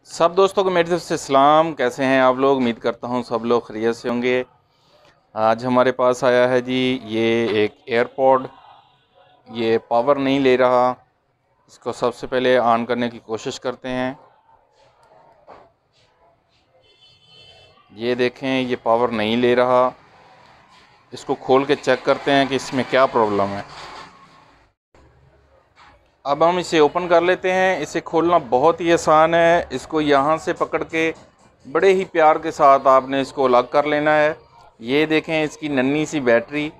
सब दोस्तों को मेरी तरफ से सलाम। कैसे हैं आप लोग? उम्मीद करता हूं सब लोग खैरियत से होंगे। आज हमारे पास आया है जी ये एक एयरपॉड। ये पावर नहीं ले रहा। इसको सबसे पहले ऑन करने की कोशिश करते हैं। ये देखें, ये पावर नहीं ले रहा। इसको खोल के चेक करते हैं कि इसमें क्या प्रॉब्लम है। अब हम इसे ओपन कर लेते हैं। इसे खोलना बहुत ही आसान है। इसको यहाँ से पकड़ के बड़े ही प्यार के साथ आपने इसको अलग कर लेना है। ये देखें इसकी नन्ही सी बैटरी।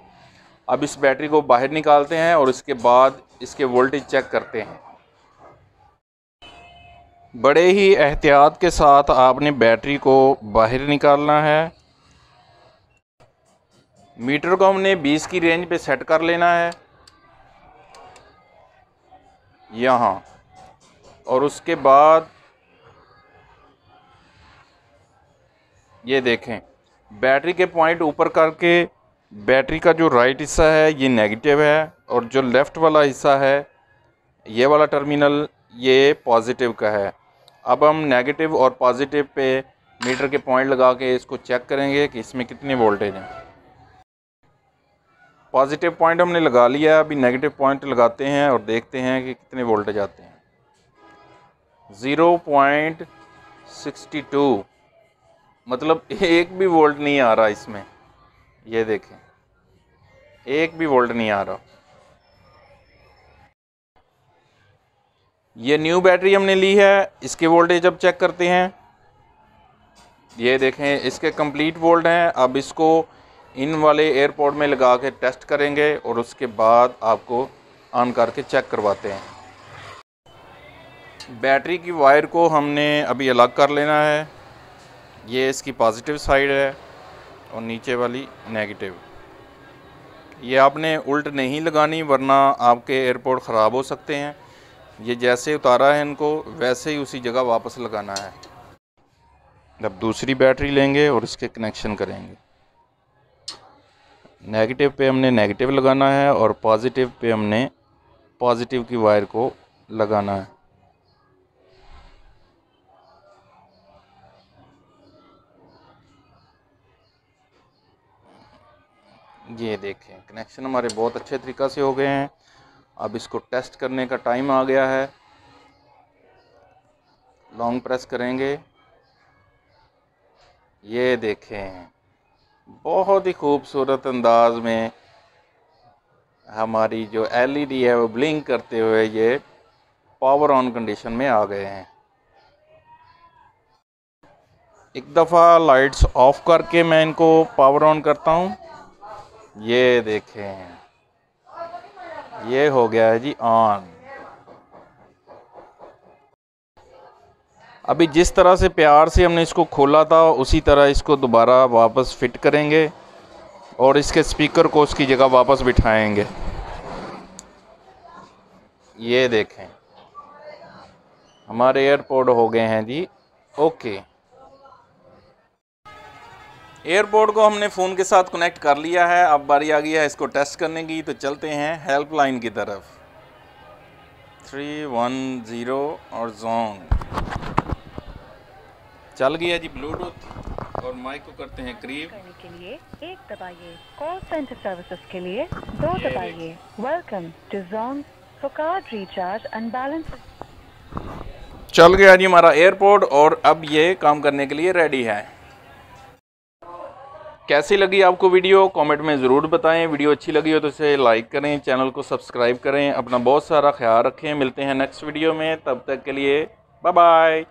अब इस बैटरी को बाहर निकालते हैं और इसके बाद इसके वोल्टेज चेक करते हैं। बड़े ही एहतियात के साथ आपने बैटरी को बाहर निकालना है। मीटर को हमने 20 की रेंज पे सेट कर लेना है यहाँ। और उसके बाद ये देखें बैटरी के पॉइंट ऊपर करके बैटरी का जो राइट हिस्सा है ये नेगेटिव है और जो लेफ़्ट वाला हिस्सा है ये वाला टर्मिनल ये पॉजिटिव का है। अब हम नेगेटिव और पॉजिटिव पे मीटर के पॉइंट लगा के इसको चेक करेंगे कि इसमें कितनी वोल्टेज है। पॉजिटिव पॉइंट हमने लगा लिया। अभी नेगेटिव पॉइंट लगाते हैं और देखते हैं कि कितने वोल्टेज आते हैं। 0.62 मतलब एक भी वोल्ट नहीं आ रहा इसमें। ये देखें एक भी वोल्ट नहीं आ रहा। ये न्यू बैटरी हमने ली है। इसके वोल्टेज अब चेक करते हैं। ये देखें इसके कंप्लीट वोल्ट हैं। अब इसको इन वाले एयरपोर्ट में लगा के टेस्ट करेंगे और उसके बाद आपको ऑन करके चेक करवाते हैं। बैटरी की वायर को हमने अभी अलग कर लेना है। ये इसकी पॉजिटिव साइड है और नीचे वाली नेगेटिव। ये आपने उल्ट नहीं लगानी वरना आपके एयरपोर्ट ख़राब हो सकते हैं। ये जैसे उतारा है इनको वैसे ही उसी जगह वापस लगाना है। अब दूसरी बैटरी लेंगे और इसके कनेक्शन करेंगे। नेगेटिव पे हमने नेगेटिव लगाना है और पॉजिटिव पे हमने पॉजिटिव की वायर को लगाना है। ये देखें कनेक्शन हमारे बहुत अच्छे तरीक़ा से हो गए हैं। अब इसको टेस्ट करने का टाइम आ गया है। लॉन्ग प्रेस करेंगे। ये देखें बहुत ही खूबसूरत अंदाज में हमारी जो एलईडी है वो ब्लिंक करते हुए ये पावर ऑन कंडीशन में आ गए हैं। एक दफ़ा लाइट्स ऑफ करके मैं इनको पावर ऑन करता हूँ। ये देखें ये हो गया है जी ऑन। अभी जिस तरह से प्यार से हमने इसको खोला था उसी तरह इसको दोबारा वापस फिट करेंगे और इसके स्पीकर को उसकी जगह वापस बिठाएंगे। ये देखें हमारे एयरपोर्ट हो गए हैं जी ओके। एयरपोर्ट को हमने फ़ोन के साथ कनेक्ट कर लिया है। अब बारी आ गई है इसको टेस्ट करने की। तो चलते हैं हेल्पलाइन की तरफ। 310 और जोंग चल गया जी ब्लूटूथ। और माइक को करते हैं करीब। करने के लिए 1 दबाइए। कॉल सेंटर सर्विसेज के लिए 2 दबाइए। वेलकम टू जोंग for card recharge and balance. चल गया जी हमारा एयरपोर्ट और अब ये काम करने के लिए रेडी है। कैसी लगी आपको वीडियो कमेंट में ज़रूर बताएं। वीडियो अच्छी लगी हो तो इसे लाइक करें, चैनल को सब्सक्राइब करें। अपना बहुत सारा ख्याल रखें। मिलते हैं नेक्स्ट वीडियो में। तब तक के लिए बाय बाय।